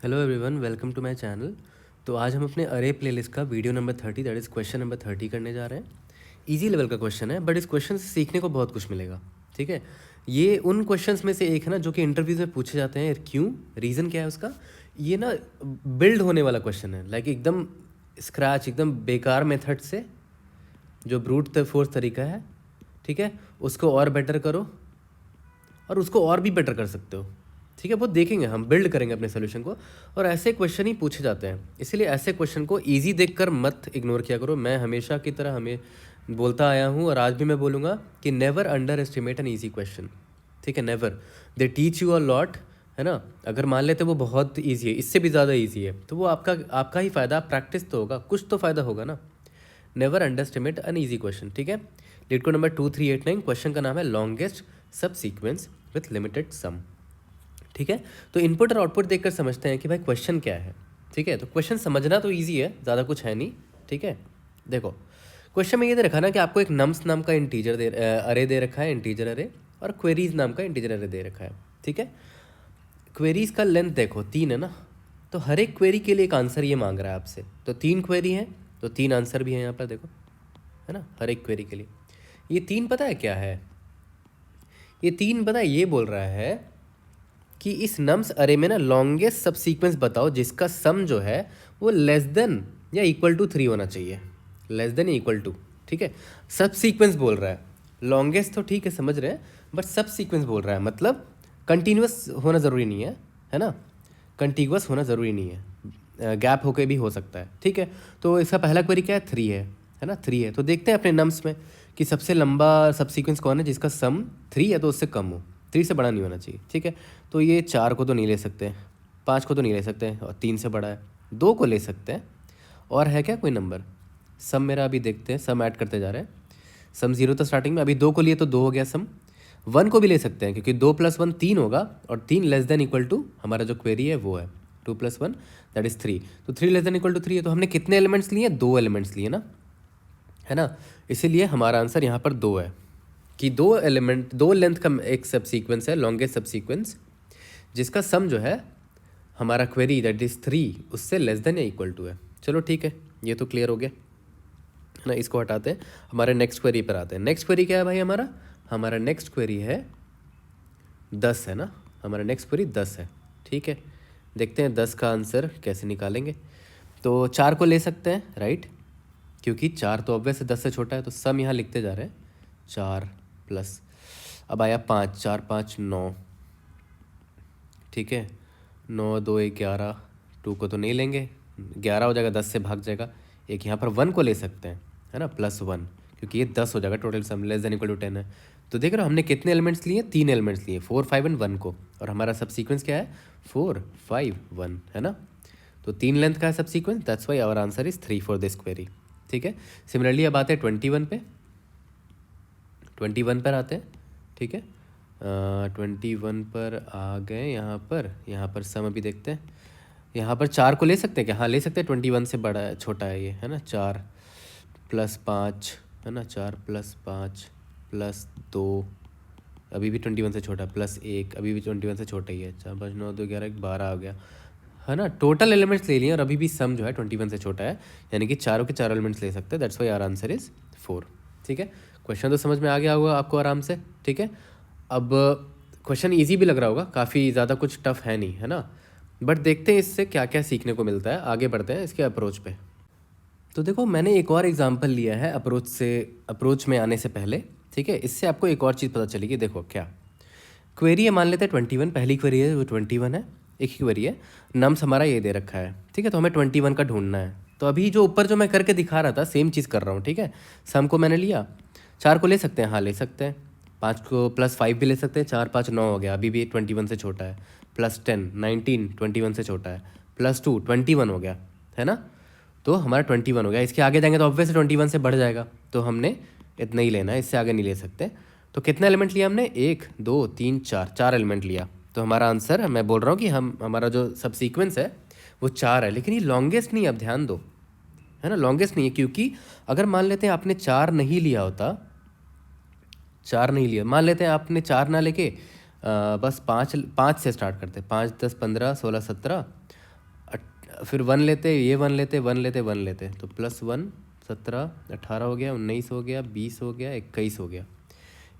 Hello everyone, welcome to my channel. तो आज हम अपने अरे प्लेलिस्ट का video number 30 that is question number 30 करने जा रहे हैं। इजी लेवल का क्वेश्चन है, बट इस क्वेश्चन से सीखने को बहुत कुछ मिलेगा। ठीक है, ये उन क्वेश्चंस में से एक है ना जो कि इंटरव्यूज में पूछे जाते हैं। क्यों, रीज़न क्या है उसका? ये ना बिल्ड होने वाला क्वेश्चन है, लाइक एकदम स्क्रैच, एकदम बेकार मेथड से, जो ब्रूट फोर्स तरीका है, ठीक है, उसको और बेटर करो और उसको और भी बेटर कर सकते हो। ठीक है, वो देखेंगे, हम बिल्ड करेंगे अपने सोल्यूशन को, और ऐसे क्वेश्चन ही पूछे जाते हैं। इसीलिए ऐसे क्वेश्चन को इजी देखकर मत इग्नोर किया करो। मैं हमेशा की तरह हमें बोलता आया हूँ और आज भी मैं बोलूँगा कि never under estimate an easy question. ठीक है, never. They teach you a lot, है ना। अगर मान लेते वो बहुत ईजी है, इससे भी ज़्यादा ईजी है, तो वो आपका ही फ़ायदा, प्रैक्टिस तो होगा, कुछ तो फ़ायदा होगा ना। Never under estimate an easy question. ठीक है, लीड को नंबर 2389, क्वेश्चन का नाम है लॉन्गेस्ट सब सीक्वेंस विथ लिमिटेड सम। ठीक है, तो इनपुट और आउटपुट देखकर समझते हैं कि भाई क्वेश्चन क्या है। ठीक है, तो क्वेश्चन समझना तो इजी है, ज़्यादा कुछ है नहीं। ठीक है, देखो क्वेश्चन में ये दे रखा ना कि आपको एक नम्स नाम का इंटीजर अरे दे रखा है, इंटीजर अरे, और क्वेरीज नाम का इंटीजर अरे दे रखा है। ठीक है, क्वेरीज का लेंथ देखो 3 है ना, तो हर एक क्वेरी के लिए एक आंसर ये मांग रहा है आपसे। तो 3 क्वेरी है तो 3 आंसर भी है यहाँ पर, देखो, है ना, हर एक क्वेरी के लिए। ये 3 पता है क्या है? ये 3 पता है, ये बोल रहा है कि इस नम्स अरे में ना लॉन्गेस्ट सब सीक्वेंस बताओ जिसका सम जो है वो लेस देन या इक्वल टू 3 होना चाहिए। लेस देन या इक्वल टू, ठीक है, सब सीक्वेंस बोल रहा है। लॉन्गेस्ट तो ठीक है, समझ रहे हैं, बट सब सीक्वेंस बोल रहा है, मतलब कंटिन्यूस होना ज़रूरी नहीं है ना, कंटिग्यूस होना ज़रूरी नहीं है, गैप होके भी हो सकता है। ठीक है, तो इसका पहला क्वेरी क्या है? 3 है ना, 3 है। तो देखते हैं अपने नम्स में कि सबसे लंबा सब सीक्वेंस कौन है जिसका सम 3 है तो उससे कम हो, 3 से बड़ा नहीं होना चाहिए। ठीक है, तो ये 4 को तो नहीं ले सकते, 5 को तो नहीं ले सकते, और 3 से बड़ा है, 2 को ले सकते हैं। और है क्या कोई नंबर? सम मेरा अभी देखते हैं, सम ऐड करते जा रहे हैं। सम 0 था स्टार्टिंग में, अभी 2 को लिए तो 2 हो गया सम। 1 को भी ले सकते हैं क्योंकि 2 + 1 3 होगा, और 3 लेस देन इक्वल टू हमारा जो क्वेरी है वो है 2 + 1 दैट इज़ 3। तो 3 लेस देन इक्वल टू 3 है, तो हमने कितने एलिमेंट्स लिए? 2 एलिमेंट्स लिए ना, है ना। इसीलिए हमारा आंसर यहाँ पर 2 है कि 2 एलिमेंट, 2 लेंथ का एक सब सीक्वेंस है, लॉन्गेस्ट सब सीक्वेंस, जिसका सम जो है हमारा क्वेरी दैट इज़ 3 उससे लेस देन या इक्वल टू है। चलो ठीक है, ये तो क्लियर हो गया, है ना। इसको हटाते हैं, हमारे नेक्स्ट क्वेरी पर आते हैं। नेक्स्ट क्वेरी क्या है भाई? हमारा नेक्स्ट क्वेरी है 10, है ना। हमारा नेक्स्ट क्वेरी 10 है। ठीक है, देखते हैं 10 का आंसर कैसे निकालेंगे। तो 4 को ले सकते हैं, राइट, क्योंकि 4 तो ऑब्वियस है 10 से छोटा है, तो सम यहाँ लिखते जा रहे हैं 4 प्लस, अब आया 5, 4 5 9, ठीक है, 9 2 11, 2 को तो नहीं लेंगे, 11 हो जाएगा, 10 से भाग जाएगा। एक यहाँ पर 1 को ले सकते हैं, है ना, +1, क्योंकि ये 10 हो जाएगा, total sum less than equal to 10 है। तो देख रहे हो हमने कितने एलिमेंट्स लिए? 3 एलिमेंट्स लिए, 4 5 एंड 1 को, और हमारा सब सीक्वेंस क्या है? 4 5 1, है ना। तो 3 लेंथ का है subsequence, that's why our answer is 3 for this query. ठीक है, सिमिलरली अब आते हैं 21 पे, 21 पर आते हैं। ठीक है, 21 पर आ गए। यहाँ पर सम अभी देखते हैं। यहाँ पर 4 को ले सकते हैं क्या? हाँ ले सकते हैं, 21 से बड़ा है, छोटा है ये, है ना। 4 + 5, है ना, 4 + 5 + 2, अभी भी 21 से छोटा, +1 अभी भी 21 से छोटा ही है। 4 5 9 2 11 12 आ गया, है ना। टोटल एलिमेंट्स ले लिए और अभी भी सम जो है 21 से छोटा है, यानी कि चारों के चारों एलिमेंट्स ले सकते हैं, that's why our answer is 4। ठीक है, क्वेश्चन तो समझ में आ गया होगा आपको आराम से। ठीक है, अब क्वेश्चन इजी भी लग रहा होगा, काफ़ी ज़्यादा कुछ टफ है नहीं, है ना। बट देखते हैं इससे क्या क्या सीखने को मिलता है, आगे बढ़ते हैं इसके अप्रोच पे। तो देखो मैंने एक और एग्जांपल लिया है अप्रोच में आने से पहले। ठीक है, इससे आपको एक और चीज़ पता चलेगी। देखो क्या क्वेरी है, मान लेते हैं 21, पहली क्वेरी है वो 21 है, एक ही क्वेरी है, नम्स हमारा ये दे रखा है। ठीक है, तो हमें 21 का ढूंढना है। तो अभी जो ऊपर जो मैं करके दिखा रहा था सेम चीज़ कर रहा हूँ। ठीक है, सम को मैंने लिया, 4 को ले सकते हैं, हाँ ले सकते हैं, 5 को +5 भी ले सकते हैं, 4 5 9 हो गया, अभी भी 21 से छोटा है, +10 19 21 से छोटा है, +2 21 हो गया, है ना। तो हमारा 21 हो गया, इसके आगे जाएंगे तो ऑब्वियस 21 से बढ़ जाएगा, तो हमने इतना ही लेना है, इससे आगे नहीं ले सकते। तो कितने एलिमेंट लिया हमने? 1 2 3 4, 4 एलिमेंट लिया। तो हमारा आंसर, मैं बोल रहा हूँ कि हमारा जो सब सीक्वेंस है वो 4 है, लेकिन ये लॉन्गेस्ट नहीं है, अब ध्यान दो, है ना, लॉन्गेस्ट नहीं है। क्योंकि अगर मान लेते हैं आपने 4 नहीं लिया होता, 4 नहीं लिया, मान लेते हैं आपने 4 ना लेके बस 5 से स्टार्ट करते, 5 10 15 16 17 फिर 1 लेते, ये 1 लेते, 1 लेते, 1 लेते, तो +1 17 18 हो गया, 19 हो गया, 20 हो गया, 21 हो गया।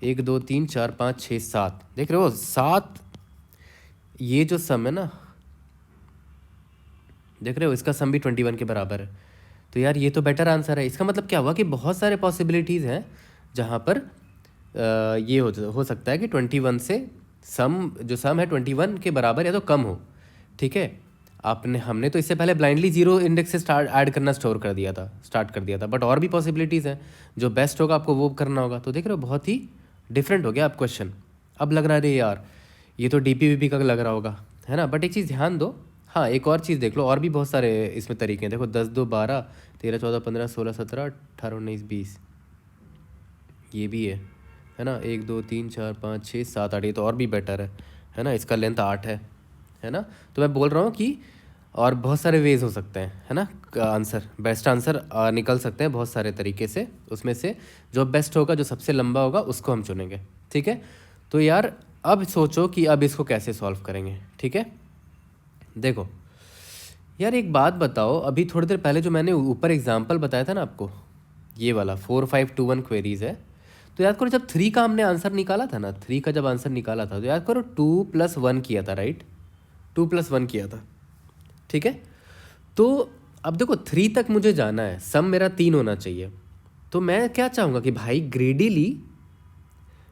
1 2 3 4 5 6 7, देख रहे हो 7, ये जो सम है ना, देख रहे हो इसका सम भी 21 के बराबर है। तो यार ये तो बेटर आंसर है। इसका मतलब क्या हुआ कि बहुत सारे पॉसिबिलिटीज़ हैं जहाँ पर ये हो सकता है कि 21 से जो सम है 21 के बराबर या तो कम हो। ठीक है, हमने तो इससे पहले ब्लाइंडली जीरो इंडेक्स से स्टार्ट कर दिया था, बट और भी पॉसिबिलिटीज़ हैं। जो बेस्ट होगा आपको वो करना होगा। तो देख रहे हो बहुत ही डिफरेंट हो गया अब क्वेश्चन। अब लग रहा है अरे यार ये तो DPVP का लग रहा होगा, है ना। बट एक चीज़ ध्यान दो, हाँ एक और चीज़ देख लो, और भी बहुत सारे इसमें तरीके हैं। देखो 10 2 12 13 14 15 16 17 18 19 20, ये भी है ना। 1 2 3 4 5 6 7 8, ये तो और भी बेटर है ना। इसका लेंथ 8 है ना। तो मैं बोल रहा हूँ कि और बहुत सारे वेज हो सकते हैं, है ना। बेस्ट आंसर निकल सकते हैं बहुत सारे तरीके से। उसमें से जो बेस्ट होगा, जो सबसे लंबा होगा, उसको हम चुनेंगे। ठीक है, तो यार अब सोचो कि अब इसको कैसे सॉल्व करेंगे। ठीक है, देखो यार एक बात बताओ, अभी थोड़ी देर पहले जो मैंने ऊपर एग्जाम्पल बताया था ना आपको, ये वाला 4 5 2 1 क्वेरीज है। तो याद करो जब 3 का हमने आंसर निकाला था ना, 3 का जब आंसर निकाला था, तो याद करो 2 + 1 किया था, राइट। 2 + 1 किया था। ठीक है, तो अब देखो 3 तक मुझे जाना है, सम मेरा 3 होना चाहिए। तो मैं क्या चाहूँगा कि भाई ग्रेडीली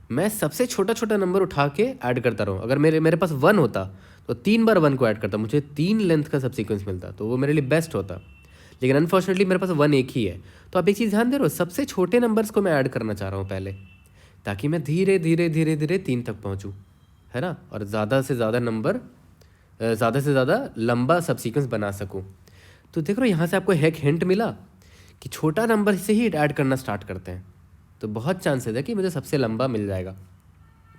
मैं सबसे छोटा छोटा नंबर उठा के ऐड करता रहूँ। अगर मेरे पास 1 होता तो 3 बार 1 को ऐड करता, मुझे 3 लेंथ का सबसीक्वेंस मिलता, तो वो मेरे लिए बेस्ट होता। लेकिन अनफॉर्चुनेटली मेरे पास 1 एक ही है। तो आप एक चीज़ ध्यान दे रहे हो, सबसे छोटे नंबर्स को मैं ऐड करना चाह रहा हूँ पहले, ताकि मैं धीरे धीरे धीरे धीरे 3 तक पहुँचूँ, है ना। और ज़्यादा से ज़्यादा लंबा सबसीक्वेंस बना सकूँ। तो देख रहे हो यहाँ से आपको एक हिंट मिला कि छोटा नंबर से ही ऐड करना स्टार्ट करते हैं, तो बहुत चांसेस है कि मुझे सबसे लंबा मिल जाएगा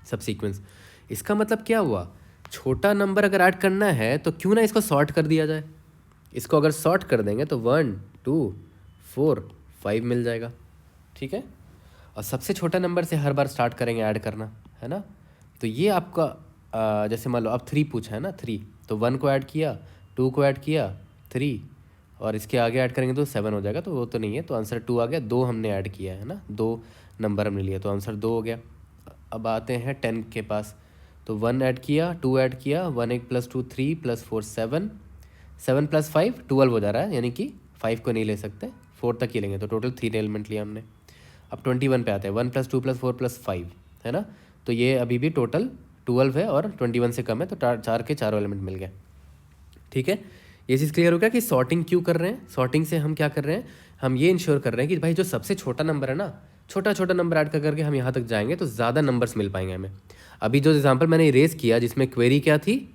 सबसीक्वेंस। इसका मतलब क्या हुआ, छोटा नंबर अगर ऐड करना है तो क्यों ना इसको सॉर्ट कर दिया जाए। इसको अगर सॉर्ट कर देंगे तो 1 2 4 5 मिल जाएगा। ठीक है, और सबसे छोटा नंबर से हर बार स्टार्ट करेंगे ऐड करना, है ना। तो ये आपका जैसे मान लो अब 3 पूछा है ना, 3 तो 1 को ऐड किया, 2 को ऐड किया, 3, और इसके आगे ऐड करेंगे तो 7 हो जाएगा, तो वो तो नहीं है, तो आंसर 2 आ गया। 2 हमने ऐड किया है ना, 2 नंबर हमने लिया, तो आंसर 2 हो गया। अब आते हैं 10 के पास, तो 1 ऐड किया, 2 ऐड किया, 1 1 + 2 3 + 4 7, 7 + 5 12 हो जा रहा है, यानी कि 5 को नहीं ले सकते, 4 तक ही लेंगे, तो टोटल 3 एलिमेंट लिया हमने। अब 21 पे आते हैं, 1 + 2 + 4 + 5, है ना। तो ये अभी भी टोटल 12 है और 21 से कम है, तो 4 के चारों एलिमेंट मिल गए। ठीक है, ये चीज़ क्लियर हो गया कि सॉर्टिंग क्यों कर रहे हैं। सॉर्टिंग से हम क्या कर रहे हैं, हम ये इंश्योर कर रहे हैं कि भाई जो सबसे छोटा नंबर है ना, छोटा छोटा नंबर ऐड कर करके हम यहाँ तक जाएंगे तो ज़्यादा नंबर्स मिल पाएंगे हमें। अभी जो एग्जांपल मैंने इरेज किया, जिसमें क्वेरी क्या थी,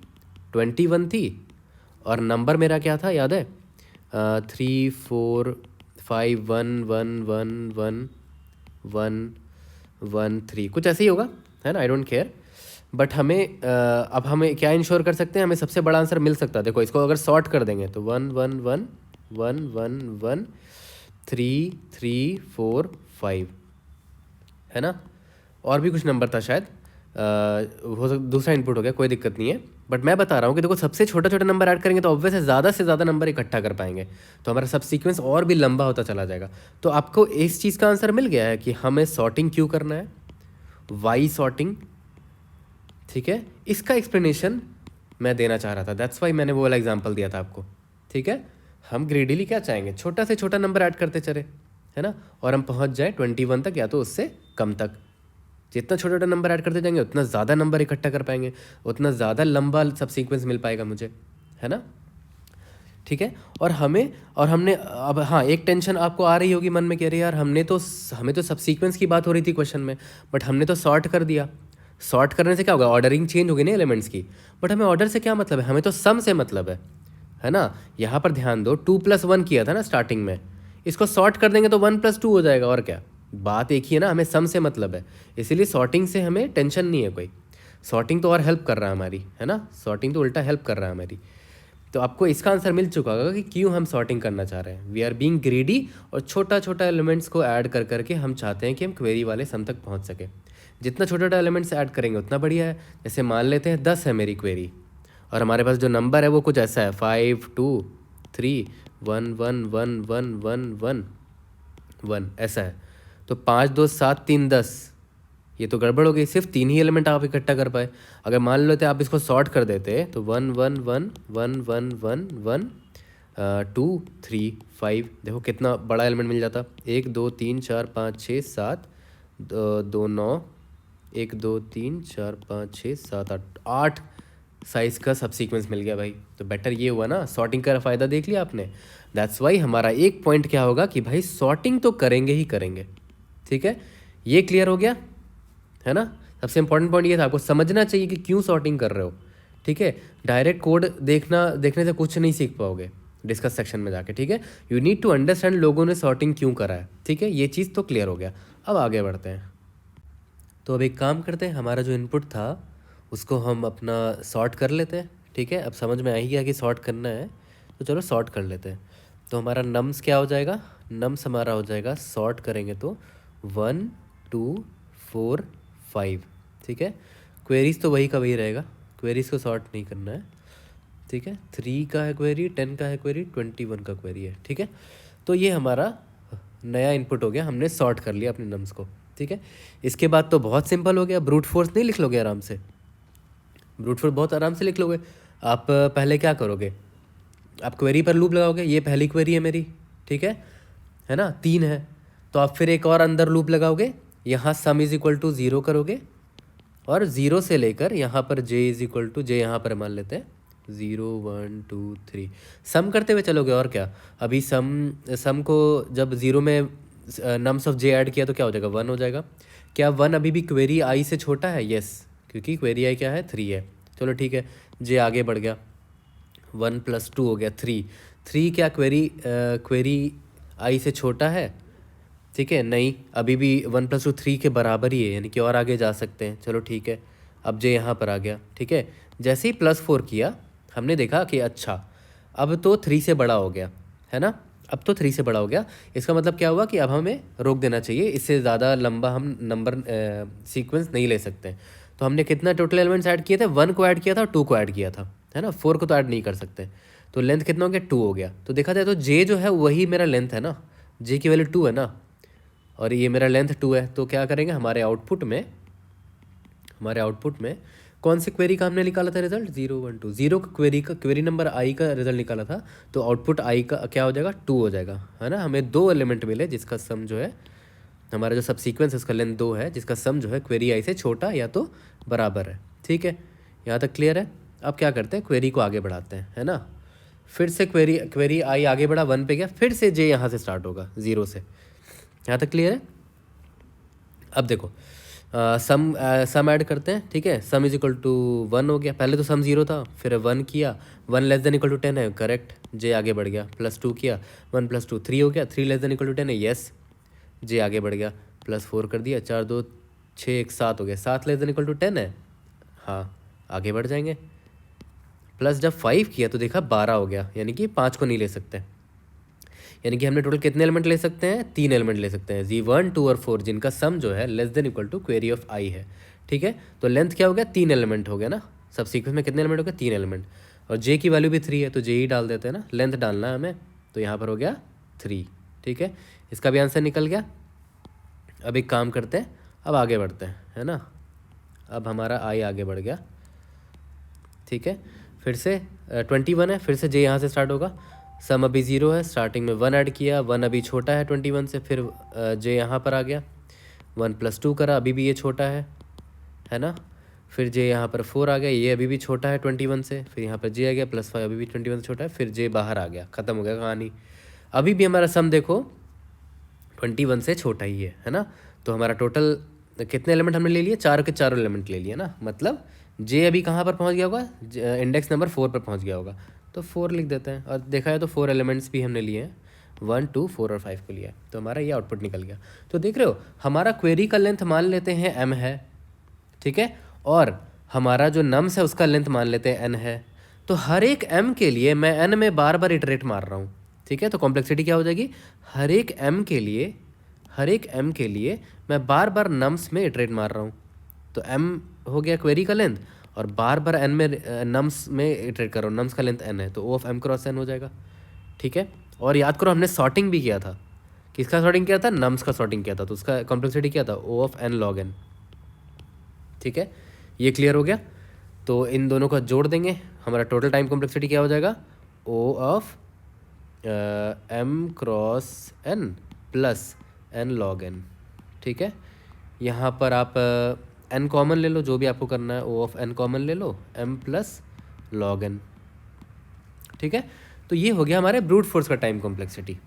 21 थी, और नंबर मेरा क्या था याद है, 3 4 5 1 1 1 1 1 1 3, कुछ ऐसे ही होगा, है ना। आई डोंट केयर, बट हमें अब हमें क्या इंश्योर कर सकते हैं, हमें सबसे बड़ा आंसर मिल सकता है। देखो इसको अगर सॉर्ट कर देंगे तो 1 1 1 1 1 1 3 3 4 5, है ना। और भी कुछ नंबर था शायद, दूसरा इनपुट हो गया, कोई दिक्कत नहीं है। बट मैं बता रहा हूँ कि देखो सबसे छोटा छोटा नंबर ऐड करेंगे तो ऑब्वियस है से ज़्यादा नंबर इकट्ठा कर पाएंगे, तो हमारा सब सीक्वेंस और भी लंबा होता चला जाएगा। तो आपको इस चीज़ का आंसर मिल गया है कि हमें सॉर्टिंग क्यों करना है, वाई सॉर्टिंग। ठीक है, इसका एक्सप्लेनेशन मैं देना चाह रहा था, दैट्स वाई मैंने वो वाला एग्जांपल दिया था आपको। ठीक है, हम ग्रेडीली क्या चाहेंगे, छोटा से छोटा नंबर ऐड करते चले, है ना, और हम पहुंच जाए 21 तक या तो उससे कम तक। जितना छोटा छोटा नंबर ऐड करते जाएंगे उतना ज़्यादा नंबर इकट्ठा कर पाएंगे, उतना ज़्यादा लंबा सब सीक्वेंस मिल पाएगा मुझे, है ना। ठीक है, और हमने अब हाँ एक टेंशन आपको आ रही होगी मन में, कह रहे यार हमें तो सब सीक्वेंस की बात हो रही थी क्वेश्चन में, बट हमने तो सॉर्ट कर दिया। सॉर्ट करने से क्या होगा, ऑर्डरिंग चेंज होगी ना एलिमेंट्स की, बट हमें ऑर्डर से क्या मतलब है, हमें तो सम से मतलब है ना। यहाँ पर ध्यान दो, 2 + 1 किया था ना स्टार्टिंग में, इसको सॉर्ट कर देंगे तो 1 + 2 हो जाएगा, और क्या, बात एक ही है ना, हमें सम से मतलब है। इसीलिए सॉर्टिंग से हमें टेंशन नहीं है कोई, सॉर्टिंग तो और हेल्प कर रहा है हमारी, है ना, सॉर्टिंग तो उल्टा हेल्प कर रहा है हमारी। तो आपको इसका आंसर मिल चुका होगा कि क्यों हम सॉर्टिंग करना चाह रहे हैं। वी आर बीइंग ग्रीडी, और छोटा छोटा एलिमेंट्स को ऐड कर करके हम चाहते हैं कि हम क्वेरी वाले सम तक पहुंच सके। जितना छोटा छोटा एलिमेंट्स ऐड करेंगे उतना बढ़िया है। जैसे मान लेते हैं 10 है मेरी क्वेरी, और हमारे पास जो नंबर है वो कुछ ऐसा है 5 2 3 1 1 1 1 1 1 1 ऐसा है। तो 5 2 7 3 10, ये तो गड़बड़ हो गई, सिर्फ 3 ही एलिमेंट आप इकट्ठा कर पाए। अगर मान लेते आप इसको सॉर्ट कर देते तो 1 1 1 1 1 1 1 2 3 5, देखो कितना बड़ा एलिमेंट मिल जाता। 1 2 3 4 5 6 7 2 9, 1 2 3 4 5 6 7 8, 8 साइज़ का सब सीक्वेंस मिल गया भाई। तो बेटर ये हुआ ना, सॉर्टिंग का फ़ायदा देख लिया आपने। दैट्स वाई हमारा एक पॉइंट क्या होगा कि भाई सॉर्टिंग तो करेंगे ही करेंगे। ठीक है, ये क्लियर हो गया है ना। सबसे इंपॉर्टेंट पॉइंट ये था, आपको समझना चाहिए कि क्यों सॉर्टिंग कर रहे हो। ठीक है, डायरेक्ट कोड देखने से कुछ नहीं सीख पाओगे डिस्कस सेक्शन में जाके। ठीक है, यू नीड टू अंडरस्टैंड लोगों ने सॉर्टिंग क्यों करा है। ठीक है, ये चीज़ तो क्लियर हो गया। अब आगे बढ़ते हैं। तो अब एक काम करते हैं, हमारा जो इनपुट था उसको हम अपना सॉर्ट कर लेते हैं। ठीक है, अब समझ में आ ही गया कि सॉर्ट करना है, तो चलो सॉर्ट कर लेते हैं। तो हमारा नम्स क्या हो जाएगा, नम्स हमारा हो जाएगा, सॉर्ट करेंगे तो 1 2 4 5। ठीक है, क्वेरीज तो वही का वही रहेगा, क्वेरीज को सॉर्ट नहीं करना है। ठीक है, 3 का है क्वेरी, 10 का है क्वेरी, 21 का क्वेरी है। ठीक है, तो ये हमारा नया इनपुट हो गया, हमने सॉर्ट कर लिया अपने नम्स को। ठीक है, इसके बाद तो बहुत सिंपल हो गया, ब्रूट फोर्स नहीं लिख लोगे आराम से, ब्रूट फोर्स बहुत आराम से लिख लोगे। आप पहले क्या करोगे, आप क्वेरी पर लूप लगाओगे, ये पहली क्वेरी है मेरी। ठीक है ना, 3 है, तो आप फिर एक और अंदर लूप लगाओगे, यहाँ सम इज इक्वल टू 0 करोगे, और 0 से लेकर यहाँ पर j is equal to, j यहाँ पर मान लेते हैं 0 1 2 3, सम करते हुए चलोगे। और क्या, अभी सम को जब 0 में नम्स ऑफ j ऐड किया तो क्या हो जाएगा, 1 हो जाएगा। क्या 1 अभी भी क्वेरी i से छोटा है, यस, क्योंकि क्वेरी i क्या है, 3 है। चलो ठीक है, j आगे बढ़ गया, 1 + 2 हो गया 3। 3 क्या क्वेरी i से छोटा है, ठीक है, नहीं, अभी भी 1 + 2 3 के बराबर ही है, यानी कि और आगे जा सकते हैं। चलो ठीक है, अब जे यहाँ पर आ गया। ठीक है, जैसे ही +4 किया हमने देखा कि अच्छा अब तो 3 से बड़ा हो गया है ना, अब तो 3 से बड़ा हो गया। इसका मतलब क्या हुआ कि अब हमें रोक देना चाहिए, इससे ज़्यादा लंबा हम नंबर सीक्वेंस नहीं ले सकते। तो हमने कितना टोटल एलिमेंट्स ऐड किए थे, 1 को ऐड किया था, 2 को ऐड किया था, है ना, 4 को तो ऐड नहीं कर सकते। तो लेंथ कितना हो गया, 2 हो गया। तो देखा जाए तो जे जो है वही मेरा लेंथ है ना, जे की वैल्यू 2 है ना, और ये मेरा लेंथ 2 है। तो क्या करेंगे, हमारे आउटपुट में कौन सी क्वेरी का हमने निकाला था रिजल्ट, 0 1 2, 0 का क्वेरी नंबर आई का रिजल्ट निकाला था, तो आउटपुट आई का क्या हो जाएगा, 2 हो जाएगा, है ना। हमें 2 एलिमेंट मिले जिसका सम जो है, हमारा जो सब सीक्वेंस है उसका लेंथ 2 है, जिसका सम जो है क्वेरी आई से छोटा या तो बराबर है। ठीक है, यहाँ तक क्लियर है। अब क्या करते हैं, क्वेरी को आगे बढ़ाते हैं, है ना। फिर से क्वेरी आई आगे बढ़ा, 1 पे गया, फिर से जे यहाँ से स्टार्ट होगा 0 से। यहाँ तक क्लियर है। अब देखो सम ऐड करते हैं। ठीक है, सम इज इक्वल टू 1 हो गया, पहले तो सम 0 था, फिर 1 किया, 1 ≤ 10 है, करेक्ट, जे आगे बढ़ गया, +2 किया, 1 + 2 3 हो गया, 3 ≤ 10 है, यस, जे आगे बढ़ गया, +4 कर दिया, 4 2 6 1 7 हो गया, 7 ≤ 10 है, हाँ आगे बढ़ जाएंगे। प्लस जब 5 किया तो देखा 12 हो गया, यानी कि 5 को नहीं ले सकते, यानी कि हमने टोटल कितने एलिमेंट ले सकते हैं, 3 एलिमेंट ले सकते हैं, जी 1 2 और 4, जिनका सम जो है <= क्वेरी ऑफ आई है। ठीक है, तो लेंथ क्या हो गया, 3 एलिमेंट हो गया ना, सब सीक्वेंस में कितने एलिमेंट हो गए, 3 एलिमेंट, और जे की वैल्यू भी 3 है, तो जे ही डाल देते हैं ना, लेंथ डालना है हमें, तो यहाँ पर हो गया 3। ठीक है, इसका भी आंसर निकल गया। अब एक काम करते हैं, अब आगे बढ़ते हैं, है ना, अब हमारा आई आगे बढ़ गया। ठीक है, फिर से 21 है, फिर से जे यहाँ से स्टार्ट होगा, सम अभी 0 है, स्टार्टिंग में 1 ऐड किया, 1 अभी छोटा है 21 से, फिर जे यहाँ पर आ गया, 1 + 2 करा, अभी भी ये छोटा है ना, फिर जे यहाँ पर 4 आ गया, ये अभी भी छोटा है 21 से, फिर यहाँ पर जे आ गया, +5 अभी भी 21 से छोटा है, फिर जे बाहर आ गया, ख़त्म हो गया कहानी। अभी भी हमारा सम देखो 21 से छोटा ही है ना। तो हमारा टोटल कितने एलिमेंट हमने ले लिए, 4 के 4 एलिमेंट ले लिए ना, मतलब जे अभी कहाँ पर पहुँच गया होगा, इंडेक्स नंबर 4 पर पहुँच गया होगा, तो 4 लिख देते हैं। और देखा है तो 4 एलिमेंट्स भी हमने लिए हैं, 1 2 4 और 5 को लिया, तो हमारा ये आउटपुट निकल गया। तो देख रहे हो, हमारा क्वेरी का लेंथ मान लेते हैं m है, ठीक है, और हमारा जो नम्स है उसका लेंथ मान लेते हैं n है। तो हर एक m के लिए मैं n में बार बार इटरेट मार रहा हूँ, ठीक है। तो कॉम्प्लेक्सिटी क्या हो जाएगी, हर एक m के लिए मैं बार बार नम्स में इटरेट मार रहा हूँ, तो m हो गया क्वेरी का लेंथ, और बार बार n में नम्स में इटरेट कर रहा हूँ, नम्स का लेंथ n है, तो O of m × n हो जाएगा। ठीक है। और याद करो हमने सॉर्टिंग भी किया था, किसका सॉर्टिंग किया था, नम्स का सॉर्टिंग किया था, तो उसका कॉम्प्लेक्सिटी क्या था, O of n log n। ठीक है, ये क्लियर हो गया। तो इन दोनों का जोड़ देंगे, हमारा टोटल टाइम कॉम्प्लेक्सिटी क्या हो जाएगा, O of m cross n plus n log n। ठीक है, यहाँ पर आप n कॉमन ले लो, जो भी आपको करना है, O ऑफ n कॉमन ले लो, m प्लस log n। ठीक है, तो ये हो गया हमारे ब्रूट फोर्स का टाइम कॉम्प्लेक्सिटी।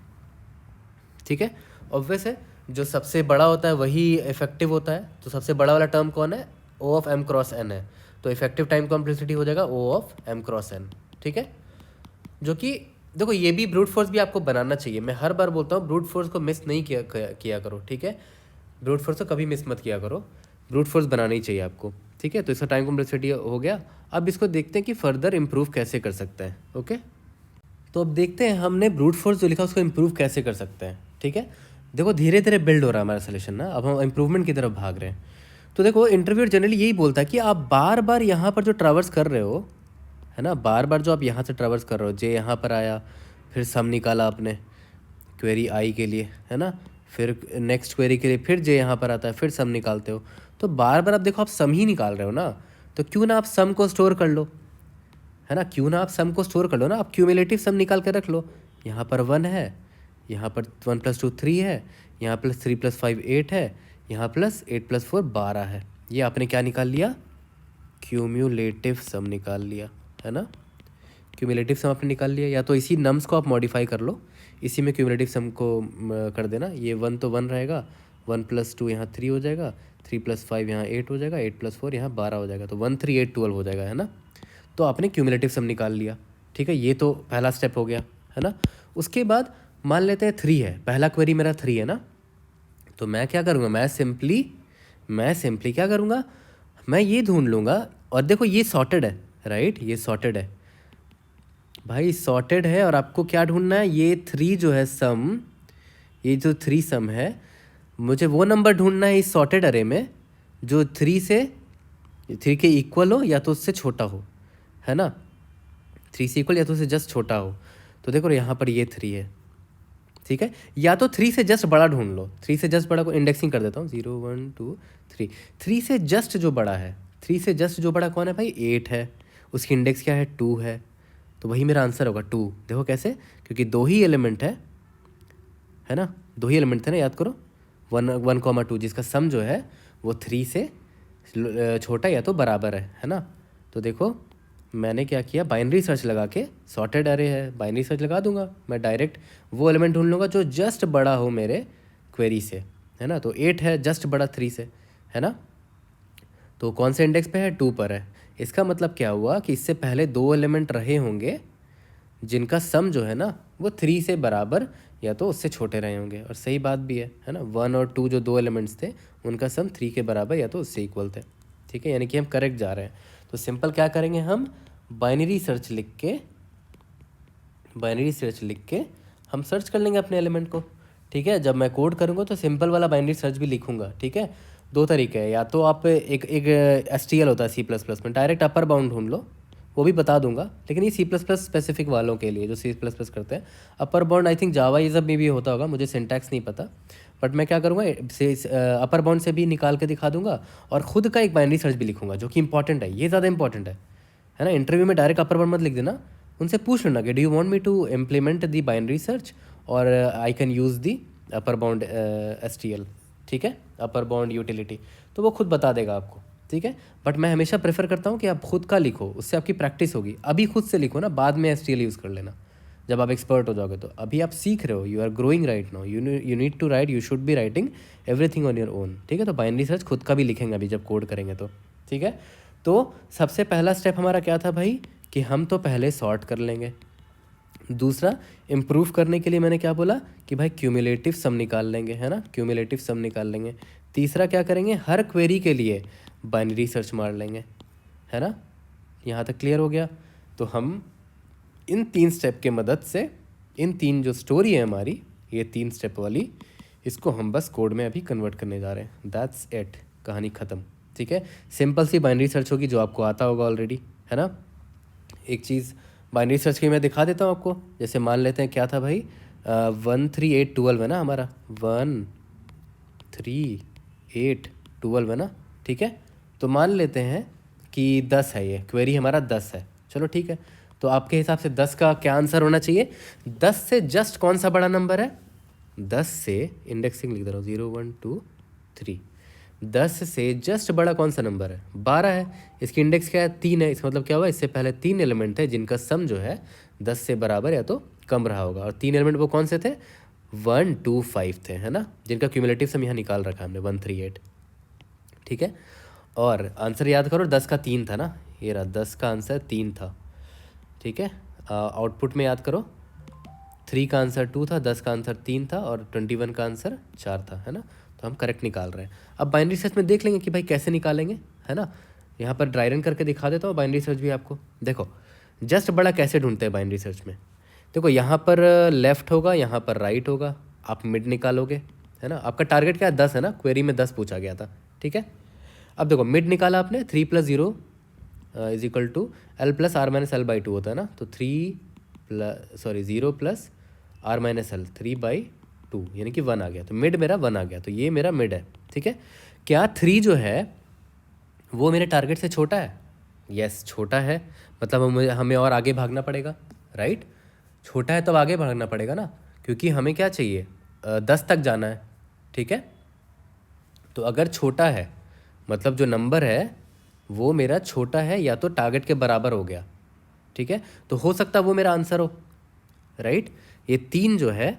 ठीक है, ऑब्वियस है जो सबसे बड़ा होता है वही इफेक्टिव होता है, तो सबसे बड़ा वाला टर्म कौन है, O of m cross n है, तो इफेक्टिव टाइम कॉम्प्लेक्सिटी हो जाएगा O of m cross n। ठीक है, जो कि देखो ये भी ब्रूट फोर्स भी आपको बनाना चाहिए, मैं हर बार बोलता हूँ ब्रूट फोर्स को मिस नहीं किया करो। ठीक है, ब्रूट फोर्स को कभी मिस मत किया करो, ब्रूट फोर्स बनाना ही चाहिए आपको। ठीक है, तो इसका टाइम कॉम्प्लेक्सिटी हो गया। अब इसको देखते हैं कि फर्दर इम्प्रूव कैसे कर सकते हैं। ओके, तो अब देखते हैं हमने ब्रूट फोर्स जो लिखा उसको इम्प्रूव कैसे कर सकते हैं। ठीक है, देखो धीरे धीरे बिल्ड हो रहा है हमारा सोल्यूशन ना, अब हम इम्प्रूवमेंट की तरफ भाग रहे हैं। तो देखो इंटरव्यू जनरली यही बोलता है कि आप बार बार यहाँ पर जो ट्रैवर्स कर रहे हो, है ना, बार बार जो आप यहाँ से ट्रैवर्स कर रहे हो, जे यहाँ पर आया, फिर सम निकाला आपने क्वेरी आई के लिए, है ना, फिर नेक्स्ट क्वेरी के लिए फिर जे यहाँ पर आता है, फिर सम निकालते हो, तो बार बार आप देखो आप सम ही निकाल रहे हो ना, तो क्यों ना आप सम को स्टोर कर लो, है ना, क्यों ना आप सम को स्टोर कर लो ना, आप क्यूमुलेटिव सम निकाल कर रख लो। यहाँ पर 1 है, यहाँ पर 1 + 2 3 है, यहाँ +3 + 5 8 है, यहाँ +8 + 4 12 है। ये आपने क्या निकाल लिया, क्यूमुलेटिव सम निकाल लिया, है ना, क्यूमुलेटिव सम आपने निकाल लिया। या तो इसी नम्स को आप मॉडिफाई कर लो, इसी में क्यूमुलेटिव सम को कर देना। ये 1 तो 1 रहेगा, 1 + 2 यहाँ 3 हो जाएगा, 3 + 5 यहाँ 8 हो जाएगा, 8 + 4 यहाँ 12 हो जाएगा, तो 1 3 8 12 हो जाएगा, है ना। तो आपने क्यूमुलेटिव सम निकाल लिया। ठीक है, ये तो पहला स्टेप हो गया, है ना। उसके बाद मान लेते हैं 3 है, पहला क्वेरी मेरा 3 है ना, तो मैं क्या करूँगा, मैं सिंपली क्या करूँगा, मैं ये ढूंढ लूँगा। और देखो ये सॉर्टेड है, राइट, ये सॉर्टेड है भाई, सॉर्टेड है। और आपको क्या ढूंढना है, ये 3 जो है सम, ये जो 3 सम है, मुझे वो नंबर ढूंढना है इस सॉर्टेड अरे में जो 3 के इक्वल हो या तो उससे छोटा हो, है ना, 3 से इक्वल या तो उससे जस्ट छोटा हो। तो देखो यहाँ पर ये 3 है, ठीक है, या तो 3 से जस्ट बड़ा ढूंढ लो, 3 से जस्ट बड़ा को इंडेक्सिंग कर देता हूँ, 0 1 2 3, 3 से जस्ट जो बड़ा है, 3 से जस्ट जो बड़ा कौन है भाई, 8 है, उसकी इंडेक्स क्या है, 2 है, तो वही मेरा आंसर होगा 2। देखो कैसे, क्योंकि 2 ही एलिमेंट है ना, 2 ही एलिमेंट थे ना, याद करो, 1 2, जिसका सम जो है वो 3 से छोटा या तो बराबर है ना। तो देखो मैंने क्या किया, बाइनरी सर्च लगा के, सॉर्टेड अरे है, बाइनरी सर्च लगा दूंगा, मैं डायरेक्ट वो एलिमेंट ढूंढ लूँगा जो जस्ट बड़ा हो मेरे क्वेरी से, है ना। तो 8 है, जस्ट बड़ा 3 से, है ना, तो कौन से इंडेक्स पे है, 2 पर है। इसका मतलब क्या हुआ कि इससे पहले 2 एलिमेंट रहे होंगे जिनका सम जो है ना वो 3 से बराबर या तो उससे छोटे रहे होंगे, और सही बात भी है ना, 1 और 2 जो 2 एलिमेंट्स थे उनका सम 3 के बराबर या तो उससे इक्वल थे। ठीक है, यानी कि हम करेक्ट जा रहे हैं। तो सिंपल क्या करेंगे, हम बाइनरी सर्च लिख के हम सर्च कर लेंगे अपने एलिमेंट को। ठीक है, जब मैं कोड करूँगा तो सिंपल वाला बाइनरी सर्च भी लिखूंगा। ठीक है, 2 तरीके हैं, या तो आप एक STL होता है C++ में, डायरेक्ट अपर बाउंड ढूंढ लो, वो भी बता दूंगा, लेकिन ये C++ स्पेसिफिक वालों के लिए जो C++ करते हैं। अपर बाउंड आई थिंक जावा ये सब में भी होता होगा, मुझे सिंटैक्स नहीं पता, बट मैं क्या करूँगा, अपर बाउंड से भी निकाल के दिखा दूंगा, और ख़ुद का एक बाइनरी सर्च भी लिखूंगा जो कि इंपॉर्टेंट है, ये ज़्यादा इंपॉर्टेंट है ना। इंटरव्यू में डायरेक्ट अपर बाउंड मत लिख देना, उनसे पूछ लेना कि do you want me to implement the binary search और I can use the upper bound STL। ठीक है, अपर बाउंड यूटिलिटी, तो वो खुद बता देगा आपको। ठीक है, बट मैं हमेशा प्रेफर करता हूँ कि आप खुद का लिखो, उससे आपकी प्रैक्टिस होगी। अभी खुद से लिखो ना, बाद में STL यूज़ कर लेना जब आप एक्सपर्ट हो जाओगे। तो अभी आप सीख रहे हो, you are growing right now, you need to write, you should be writing everything on your own. ठीक है, तो बाइनरी सर्च खुद का भी लिखेंगे अभी जब कोड करेंगे तो। ठीक है, तो सबसे पहला स्टेप हमारा क्या था भाई, कि हम तो पहले सॉर्ट कर लेंगे। दूसरा, इम्प्रूव करने के लिए मैंने क्या बोला कि भाई क्यूमुलेटिव सम निकाल लेंगे, है ना, क्यूमुलेटिव सम निकाल लेंगे। तीसरा क्या करेंगे, हर क्वेरी के लिए बाइनरी सर्च मार लेंगे, है ना। यहाँ तक क्लियर हो गया। तो हम इन 3 स्टेप के मदद से, इन 3 जो स्टोरी है हमारी, ये 3 स्टेप वाली, इसको हम बस कोड में अभी कन्वर्ट करने जा रहे हैं। दैट्स इट, कहानी ख़त्म। ठीक है, सिंपल सी बाइनरी सर्च होगी जो आपको आता होगा ऑलरेडी, है ना। एक चीज़ बाइनरी सर्च की मैं दिखा देता हूँ आपको। जैसे मान लेते हैं क्या था भाई, 13812 है ना हमारा, 13812 है ना, ठीक है। तो मान लेते हैं कि 10 है, ये क्वेरी हमारा 10 है। चलो ठीक है, तो आपके हिसाब से 10 का क्या आंसर होना चाहिए? 10 से जस्ट कौन सा बड़ा नंबर है? 10 से इंडेक्सिंग लिख दे रहा हूँ, 0 1 2 3। 10 से जस्ट बड़ा कौन सा नंबर है? 12 है। इसकी इंडेक्स क्या है? 3 है। इसका मतलब क्या हुआ, इससे पहले 3 एलिमेंट थे जिनका सम जो है 10 से बराबर या तो कम रहा होगा। और 3 एलिमेंट वो कौन से थे? 1 2 5 थे, है ना, जिनका क्यूमुलेटिव सम यहाँ निकाल रखा हमने 138, ठीक है। और आंसर याद करो, 10 का 3 था ना, ये रहा 10 का आंसर 3 था, ठीक है। आउटपुट में याद करो, 3 का आंसर 2 था, 10 का आंसर 3 था और 21 का आंसर 4 था, है ना। तो हम करेक्ट निकाल रहे हैं। अब बाइनरी सर्च में देख लेंगे कि भाई कैसे निकालेंगे, है ना। यहाँ पर ड्राई रन करके दिखा देता हूँ बाइनरी सर्च भी आपको। देखो जस्ट बड़ा कैसे ढूंढते हैं बाइनरी सर्च में। देखो यहाँ पर लेफ्ट होगा, यहाँ पर राइट होगा, आप मिड निकालोगे, है ना। आपका टारगेट क्या है? 10 है ना, क्वेरी में 10 पूछा गया था, ठीक है। अब देखो मिड निकाला आपने, 3 + 0 is equal to L + R - L/2 होता है ना। तो 0 + R - L 3/2 यानी कि 1 आ गया। तो मिड मेरा 1 आ गया, तो ये मेरा मिड है, ठीक है। क्या 3 जो है वो मेरे टारगेट से छोटा है? यस छोटा है, मतलब हमें और आगे भागना पड़ेगा, राइट। छोटा है तो आगे भागना पड़ेगा ना, क्योंकि हमें क्या चाहिए, 10 तक जाना है, ठीक है। तो अगर छोटा है मतलब जो नंबर है वो मेरा छोटा है या तो टारगेट के बराबर हो गया, ठीक है। तो हो सकता है वो मेरा आंसर हो, राइट। ये 3 जो है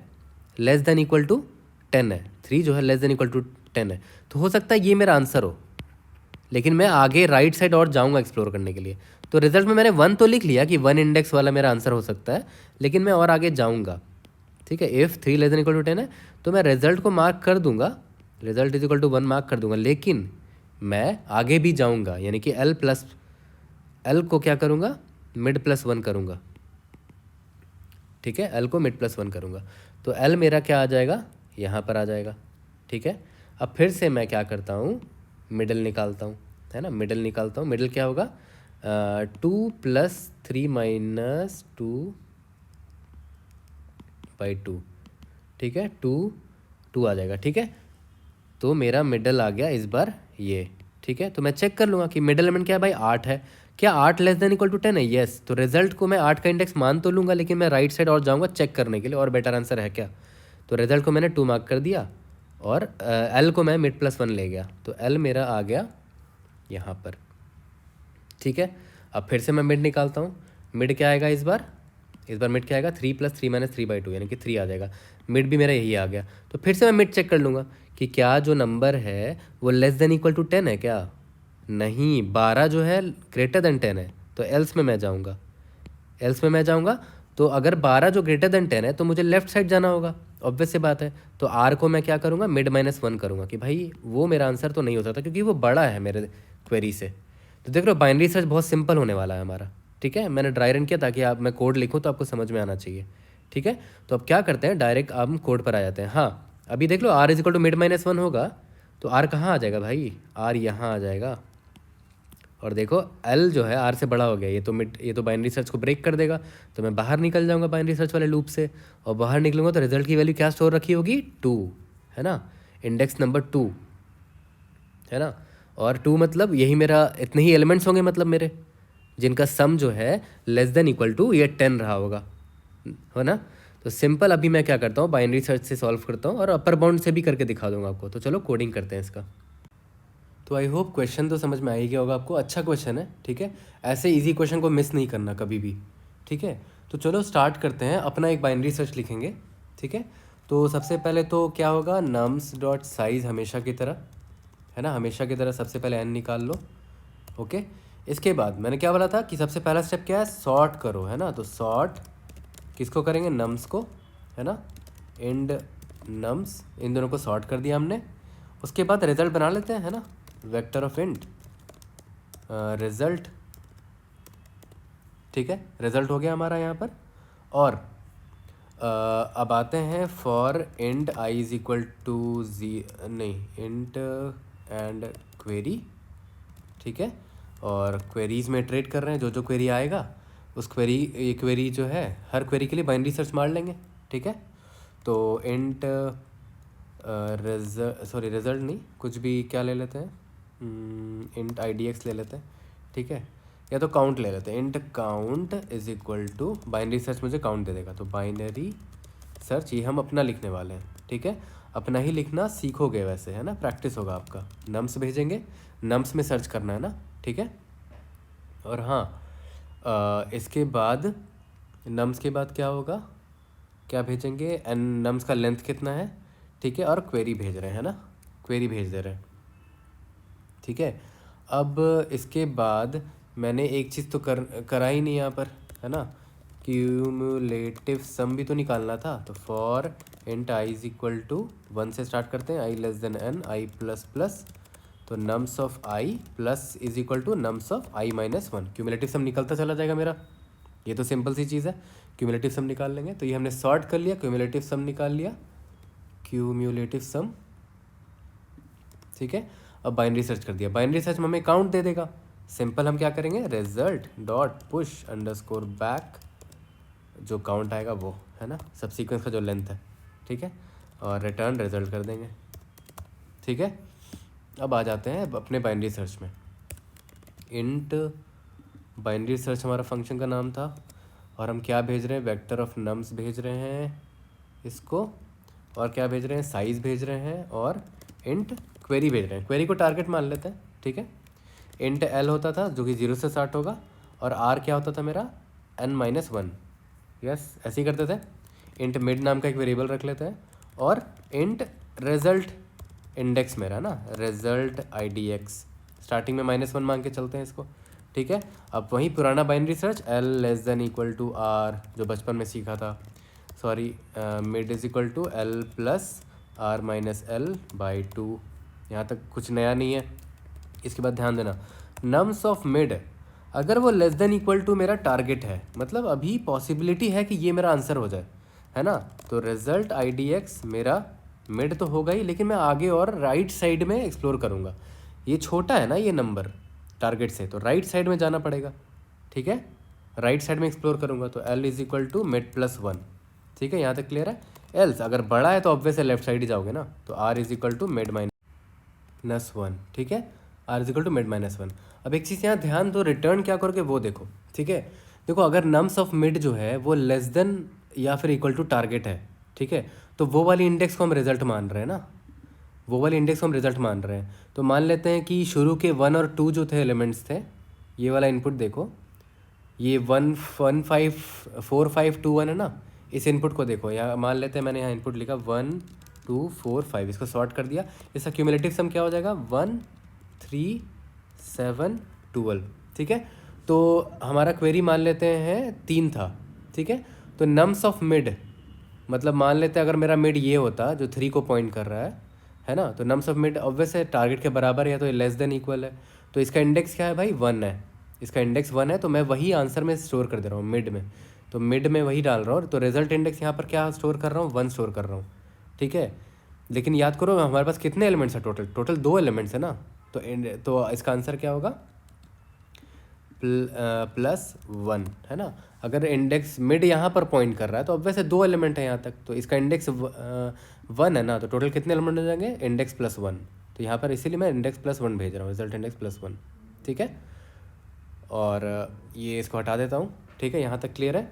लेस देन इक्वल टू 10 है, 3 जो है लेस देन इक्वल टू 10 है, तो हो सकता है ये मेरा आंसर हो। लेकिन मैं आगे राइट साइड और जाऊंगा एक्सप्लोर करने के लिए। तो रिजल्ट में मैंने 1 तो लिख लिया कि 1 इंडेक्स वाला मेरा आंसर हो सकता है, लेकिन मैं और आगे जाऊंगा, ठीक है। If 3 less than equal to 10 है तो मैं रिजल्ट को मार्क कर दूंगा, result is equal to 1 mark कर दूंगा, लेकिन मैं आगे भी जाऊंगा, यानी कि एल को क्या करूंगा, मिड +1 करूंगा, ठीक है। एल को मिड +1 करूंगा, तो एल मेरा क्या आ जाएगा, यहाँ पर आ जाएगा, ठीक है। अब फिर से मैं क्या करता हूँ, मिडल निकालता हूँ, है ना। मिडल निकालता हूँ, मिडल क्या होगा, 2 + 3 - 2/2, ठीक है। 2 आ जाएगा, ठीक है। तो मेरा मिडल आ गया इस बार ये, ठीक है। तो मैं चेक कर लूँगा कि मिडल एलिमेंट क्या है भाई, 8 है। क्या 8 लेस देन इक्वल टू 10 है? येस। तो रिजल्ट को मैं 8 का इंडेक्स मान तो लूँगा, लेकिन मैं राइट साइड और जाऊँगा चेक करने के लिए और बेटर आंसर है क्या। तो रिजल्ट को मैंने 2 मार्क कर दिया और एल को मैं मिड +1 ले गया, तो एल मेरा आ गया यहाँ पर, ठीक है। अब फिर से मैं मिड निकालता हूँ, मिड क्या आएगा इस बार मिड क्या आएगा, 3 + 3 - 3/2 यानी कि 3 आ जाएगा। मिड भी मेरा यही आ गया। तो फिर से मैं मिड चेक कर लूँगा कि क्या जो नंबर है वो लेस देन इक्वल टू 10 है क्या। नहीं, 12 जो है ग्रेटर देन 10 है, तो एल्स में मैं जाऊँगा। तो अगर 12 जो ग्रेटर देन 10 है तो मुझे लेफ्ट साइड जाना होगा, ऑब्वियस सी बात है। तो आर को मैं क्या करूँगा, मिड -1 करूँगा कि भाई वो मेरा आंसर तो नहीं हो सकता क्योंकि वो बड़ा है मेरे क्वेरी से। तो देख लो बाइनरी सर्च बहुत सिंपल होने वाला है हमारा, ठीक है। मैंने ड्राई रन किया ताकि आप मैं कोड लिखूँ तो आपको समझ में आना चाहिए, ठीक है। तो अब क्या करते हैं, डायरेक्ट हम कोड पर आ जाते हैं। हाँ अभी देख लो, R is equal to mid -1 होगा, तो आर कहाँ आ जाएगा भाई, आर यहाँ आ जाएगा। और देखो एल जो है आर से बड़ा हो गया, ये तो बाइनरी सर्च को ब्रेक कर देगा। तो मैं बाहर निकल जाऊंगा बाइनरी सर्च वाले लूप से, और बाहर निकलूंगा तो रिजल्ट की वैल्यू क्या स्टोर रखी होगी, 2, है ना, इंडेक्स नंबर 2, है ना। और 2 मतलब यही मेरा, इतने ही एलिमेंट्स होंगे मतलब मेरे, जिनका सम जो है लेस देन इक्वल टू ये 10 रहा होगा, है ना। तो सिंपल अभी मैं क्या करता हूँ, बाइनरी सर्च से सॉल्व करता हूँ और अपर बाउंड से भी करके दिखा दूंगा आपको। तो चलो कोडिंग करते हैं इसका। तो आई होप क्वेश्चन तो समझ में आ ही गया होगा आपको, अच्छा क्वेश्चन है, ठीक है। ऐसे इजी क्वेश्चन को मिस नहीं करना कभी भी, ठीक है। तो चलो स्टार्ट करते हैं, अपना एक बाइनरी सर्च लिखेंगे, ठीक है। तो सबसे पहले तो क्या होगा, nums.size हमेशा की तरह, है ना, हमेशा की तरह सबसे पहले n निकाल लो, ओके। इसके बाद मैंने क्या बोला था कि सबसे पहला स्टेप क्या है, सॉर्ट करो, है ना। तो सॉर्ट किसको करेंगे, नम्स को, है ना, इंड नम्स, इन दोनों को सॉर्ट कर दिया हमने। उसके बाद रिजल्ट बना लेते हैं, है ना, वेक्टर ऑफ इंट रिजल्ट, ठीक है। रिजल्ट हो गया हमारा यहाँ पर। और अब आते हैं for int i is equal to int and query, ठीक है। और क्वेरीज में इटरेट कर रहे हैं, जो जो क्वेरी आएगा उस क्वेरी, ये क्वेरी जो है हर क्वेरी के लिए बाइनरी सर्च मार लेंगे, ठीक है। तो इंट रिजल्ट नहीं, कुछ भी क्या ले लेते हैं, इंट IDX ले लेते हैं, ठीक है, या तो काउंट ले लेते हैं। Int count is equal to binary search मुझे काउंट दे देगा, तो बाइनरी सर्च ये हम अपना लिखने वाले हैं, ठीक है। अपना ही लिखना सीखोगे वैसे, है ना, प्रैक्टिस होगा आपका। नम्स भेजेंगे, नम्स में सर्च करना है ना, ठीक है। और हाँ, इसके बाद नम्स के बाद क्या होगा, क्या भेजेंगे, एन नम्स का लेंथ कितना है, ठीक है, और क्वेरी भेज रहे हैं, है ना, क्वेरी भेज दे रहे हैं, ठीक है। अब इसके बाद मैंने एक चीज़ तो करा ही नहीं यहाँ पर, है ना, क्यूमुलेटिव सम भी तो निकालना था। तो for int i is equal to 1 से स्टार्ट करते हैं, i less than n, i plus plus, तो nums of i plus is equal to nums of i minus 1। Cumulative sum निकलता चला जाएगा मेरा, ये तो सिंपल सी चीज़ है, क्यूमुलेटिव सम निकाल लेंगे। तो ये हमने सॉर्ट कर लिया, क्यूमुलेटिव सम निकाल लिया, क्यूमुलेटिव सम, ठीक है। अब बाइनरी सर्च कर दिया, बाइनरी सर्च में हमें काउंट दे देगा। सिंपल हम क्या करेंगे, result dot push underscore back, जो काउंट आएगा वो, है ना, सब सीक्वेंस का जो लेंथ है, ठीक है, और रिटर्न रिजल्ट कर देंगे, ठीक है। अब आ जाते हैं अपने बाइनरी सर्च में। इंट बाइनरी सर्च हमारा फंक्शन का नाम था, और हम क्या भेज रहे हैं, वेक्टर ऑफ नम्स भेज रहे हैं इसको, और क्या भेज रहे हैं, साइज़ भेज रहे हैं, और इंट क्वेरी भेज रहे हैं। क्वेरी को टारगेट मान लेते हैं, ठीक है। इंट L होता था जो कि 0 से स्टार्ट होगा, और R क्या होता था मेरा, n-1, यस, ऐसे ही करते थे। इंट मिड नाम का एक वेरिएबल रख लेते हैं, और इंट रिजल्ट इंडेक्स मेरा ना, रिजल्ट IDX, स्टार्टिंग में -1 मांग के चलते हैं इसको, ठीक है। अब वही पुराना binary search, L less than equal to R, जो बचपन में सीखा था, sorry, mid is equal to L plus R minus L by 2। यहाँ तक कुछ नया नहीं है। इसके बाद ध्यान देना, नम्स ऑफ मिड अगर वो लेस देन इक्वल टू मेरा टारगेट है, मतलब अभी पॉसिबिलिटी है कि ये मेरा आंसर हो जाए, है ना, तो रिजल्ट IDX मेरा मिड तो होगा ही, लेकिन मैं आगे और राइट साइड में एक्सप्लोर करूँगा। ये छोटा है ना ये नंबर टारगेट से, तो राइट साइड में जाना पड़ेगा, ठीक है, राइट साइड में एक्सप्लोर करूँगा। तो L is equal to mid plus 1, ठीक है, यहाँ तक क्लियर है। एल्स अगर बड़ा है तो ऑब्वियस लेफ्ट साइड ही जाओगे ना, तो R is equal to mid minus 1, ठीक है, R is equal to mid minus 1। अब एक चीज़ यहाँ ध्यान दो, रिटर्न क्या करोगे वो देखो, ठीक है। देखो अगर नम्स ऑफ मिड जो है वो लेस देन या फिर इक्वल टू टारगेट है, ठीक है, तो वो वाली इंडेक्स को हम रिजल्ट मान रहे हैं ना, वो वाली इंडेक्स को हम रिजल्ट मान रहे हैं। तो मान लेते हैं कि शुरू के 1 और 2 जो थे एलिमेंट्स थे, ये वाला इनपुट देखो, ये 1 1 5 4 5 2 1 है ना, इस इनपुट को देखो, यहाँ मान लेते हैं मैंने यहाँ इनपुट लिखा 1 2 4 5, इसको सॉर्ट कर दिया। इसका क्यूमुलेटिव सम क्या हो जाएगा, 1 3 7 12, ठीक है। तो हमारा क्वेरी मान लेते हैं 3 था, ठीक है। तो नम्स ऑफ मिड, मतलब मान लेते हैं अगर मेरा मिड ये होता जो 3 को पॉइंट कर रहा है ना, तो नम्स ऑफ मिड ऑब्वियस है टारगेट के बराबर है, तो ये लेस देन इक्वल है, तो इसका इंडेक्स क्या है भाई, 1 है, इसका इंडेक्स 1 है, तो मैं वही आंसर में स्टोर कर दे रहा हूँ मिड में, तो मिड में वही डाल रहा हूँ। तो रिजल्ट इंडेक्स यहाँ पर क्या स्टोर कर रहा हूँ, 1 स्टोर कर रहा हूँ, ठीक है। लेकिन याद करो हमारे पास कितने एलिमेंट्स हैं, टोटल 2 एलिमेंट्स है ना, तो इसका आंसर क्या होगा, +1, है ना। अगर इंडेक्स मिड यहाँ पर पॉइंट कर रहा है तो अब वैसे 2 एलिमेंट है यहाँ तक, तो इसका इंडेक्स 1 है ना, तो टोटल कितने एलिमेंट हो जाएंगे, इंडेक्स +1, तो यहाँ पर इसीलिए मैं इंडेक्स +1 भेज रहा हूँ, रिजल्ट इंडेक्स +1, ठीक है। और ये इसको हटा देता हूँ, ठीक है, यहाँ तक क्लियर है।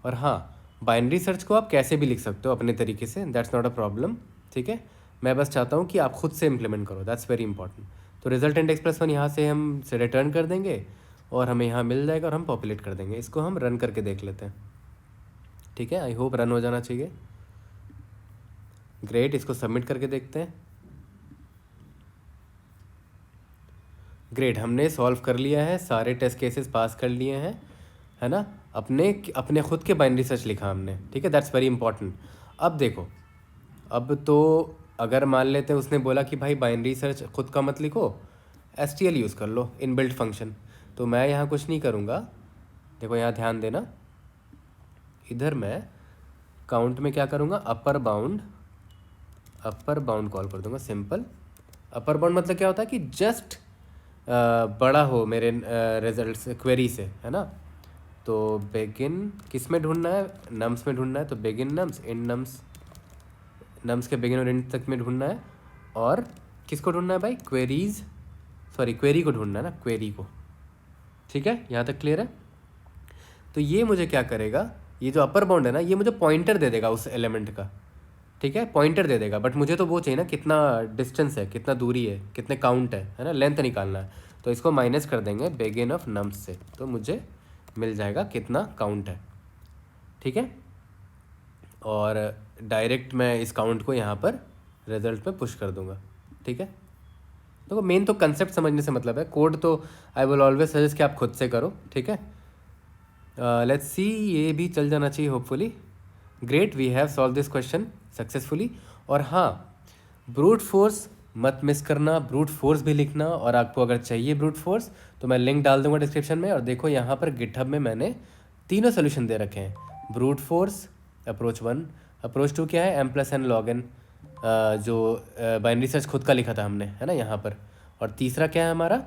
और हाँ, बाइनरी सर्च को आप कैसे भी लिख सकते हो अपने तरीके से, दैट्स नॉट अ प्रॉब्लम, ठीक है। मैं बस चाहता हूँ कि आप खुद से इम्प्लीमेंट करो, दैट्स वेरी इंपॉर्टेंट। तो रिजल्ट इंडेक्स +1 यहाँ से हम से रिटर्न कर देंगे, और हमें यहाँ मिल जाएगा, और हम पॉपुलेट कर देंगे। इसको हम रन करके देख लेते हैं, ठीक है, आई होप रन हो जाना चाहिए। ग्रेट, इसको सबमिट करके देखते हैं। ग्रेट, हमने सॉल्व कर लिया है, सारे टेस्ट केसेस पास कर लिए हैं, है ना, अपने खुद के बाइनरी सर्च लिखा हमने, ठीक है, दैट्स वेरी इंपॉर्टेंट। अब देखो, अब तो अगर मान लेते हैं उसने बोला कि भाई बाइनरी सर्च खुद का मत लिखो, STL यूज़ कर लो, इनबिल्ट फंक्शन, तो मैं यहाँ कुछ नहीं करूँगा। देखो यहाँ ध्यान देना, इधर मैं काउंट में क्या करूँगा, अपर बाउंड कॉल कर दूँगा, सिंपल। अपर बाउंड मतलब क्या होता है कि जस्ट बड़ा हो मेरे रिजल्ट से, क्वेरी से, है ना, तो बिगिन किस में ढूंढना है, नम्स में ढूंढना है, तो बिगिन नम्स इन नम्स, नम्स के बिगिन और एंड तक में ढूंढना है। और किसको ढूंढना है भाई, क्वेरीज, सॉरी क्वेरी को ढूंढना है ना, क्वेरी को। ठीक है, यहाँ तक क्लियर है। तो ये मुझे क्या करेगा, ये जो अपर बाउंड है ना, ये मुझे पॉइंटर दे देगा उस एलिमेंट का। ठीक है, पॉइंटर दे देगा, बट मुझे तो वो चाहिए ना कितना डिस्टेंस है, कितना दूरी है, कितने काउंट है ना, लेंथ निकालना है। तो इसको माइनस कर देंगे बिगिन ऑफ नम्स से, तो मुझे मिल जाएगा कितना काउंट है। ठीक है, और डायरेक्ट मैं इस काउंट को यहाँ पर रिजल्ट में पुश कर दूंगा। ठीक है, तो मेन तो कंसेप्ट समझने से मतलब है, कोड तो आई विल ऑलवेज सजेस्ट कि आप खुद से करो। ठीक है, लेट्स सी, ये भी चल जाना चाहिए hopefully. Great, we have solve this question successfully. और हाँ, ब्रूट फोर्स मत मिस करना, ब्रूट फोर्स भी लिखना, और आपको अगर चाहिए ब्रूट फोर्स तो मैं लिंक डाल दूंगा डिस्क्रिप्शन में। और देखो यहाँ पर गिटहब में मैंने तीनों सोल्यूशन दे रखे हैं, ब्रूट फोर्स, अप्रोच 1, अप्रोच 2 क्या है, m+n log n, जो बाइनरी सर्च खुद का लिखा था हमने, है ना यहाँ पर। और तीसरा क्या है हमारा,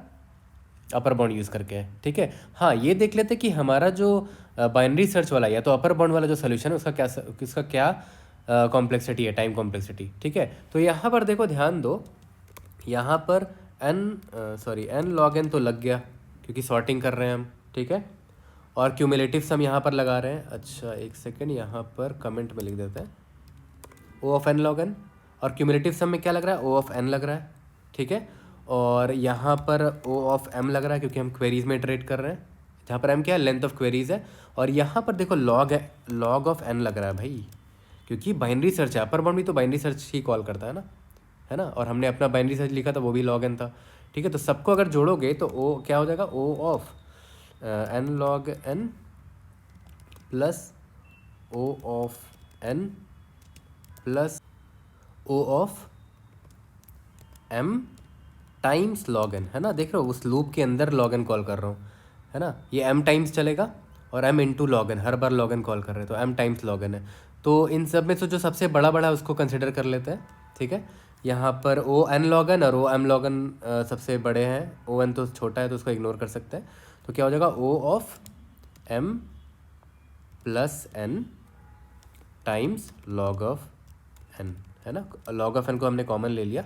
अपर बाउंड यूज़ करके है। ठीक है, हाँ ये देख लेते कि हमारा जो बाइनरी सर्च वाला या तो अपर बाउंड वाला जो सोल्यूशन है उसका क्या कॉम्प्लेक्सिटी है, टाइम कॉम्प्लेक्सिटी। ठीक है, तो यहाँ पर देखो ध्यान दो, यहाँ पर n log n तो लग गया क्योंकि सॉर्टिंग कर रहे हैं हम। ठीक है, और क्यूमुलेटिव सम यहाँ पर लगा रहे हैं। अच्छा एक सेकेंड, यहाँ पर कमेंट में लिख देते हैं O of n log n, और क्यूमुलेटिव सम में क्या लग रहा है, O of n लग रहा है। ठीक है, और यहाँ पर O of m लग रहा है क्योंकि हम क्वेरीज में इटरेट कर रहे हैं, जहाँ पर m क्या है, लेंथ ऑफ क्वेरीज है। और यहाँ पर देखो लॉग है, लॉग ऑफ n लग रहा है भाई, क्योंकि बाइनरी सर्च है, अपर बाउंड भी तो बाइनरी सर्च ही कॉल करता है ना, और हमने अपना बाइनरी सर्च लिखा था वो भी log n था। ठीक है, तो सबको अगर जोड़ोगे तो O क्या हो जाएगा, O of n log n plus O of n plus O of m times log n, है ना। देख रहे हो उस लूप के अंदर log n कॉल कर रहा हूँ, है ना। ये m टाइम्स चलेगा और m इंटू log n, हर बार log n कॉल कर रहे हैं तो m टाइम्स log n है। तो इन सब में से जो सबसे बड़ा है उसको कंसिडर कर लेते हैं। ठीक है, यहाँ पर O n log n और O m log n सबसे बड़े हैं, O n तो छोटा है तो उसको इग्नोर कर सकते हैं। तो क्या हो जाएगा, O of m plus n times log of n, है ना। log of n को हमने कॉमन ले लिया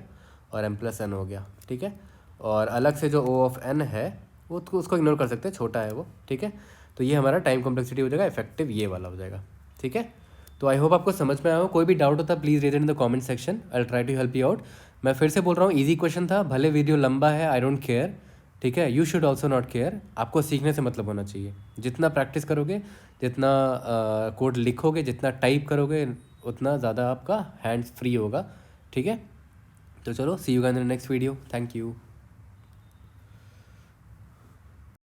और m प्लस n हो गया। ठीक है, और अलग से जो O of n है वो तो उसको इग्नोर कर सकते हैं, छोटा है वो। ठीक है, तो ये हमारा टाइम कॉम्प्लेक्सिटी हो जाएगा, इफेक्टिव ये वाला हो जाएगा। ठीक है, तो आई होप आपको समझ में आया हो। कोई भी डाउट होता है please raise it in the comment section, I try to help you out. मैं फिर से बोल रहा हूँ, इजी क्वेश्चन था, भले वीडियो लंबा है, आई डोंट केयर। ठीक है, you should also not care, आपको सीखने से मतलब होना चाहिए। जितना प्रैक्टिस करोगे, जितना कोड लिखोगे, जितना टाइप करोगे, उतना ज़्यादा आपका हैंड्स फ्री होगा। ठीक है, तो चलो see you guys in the next video, thank you.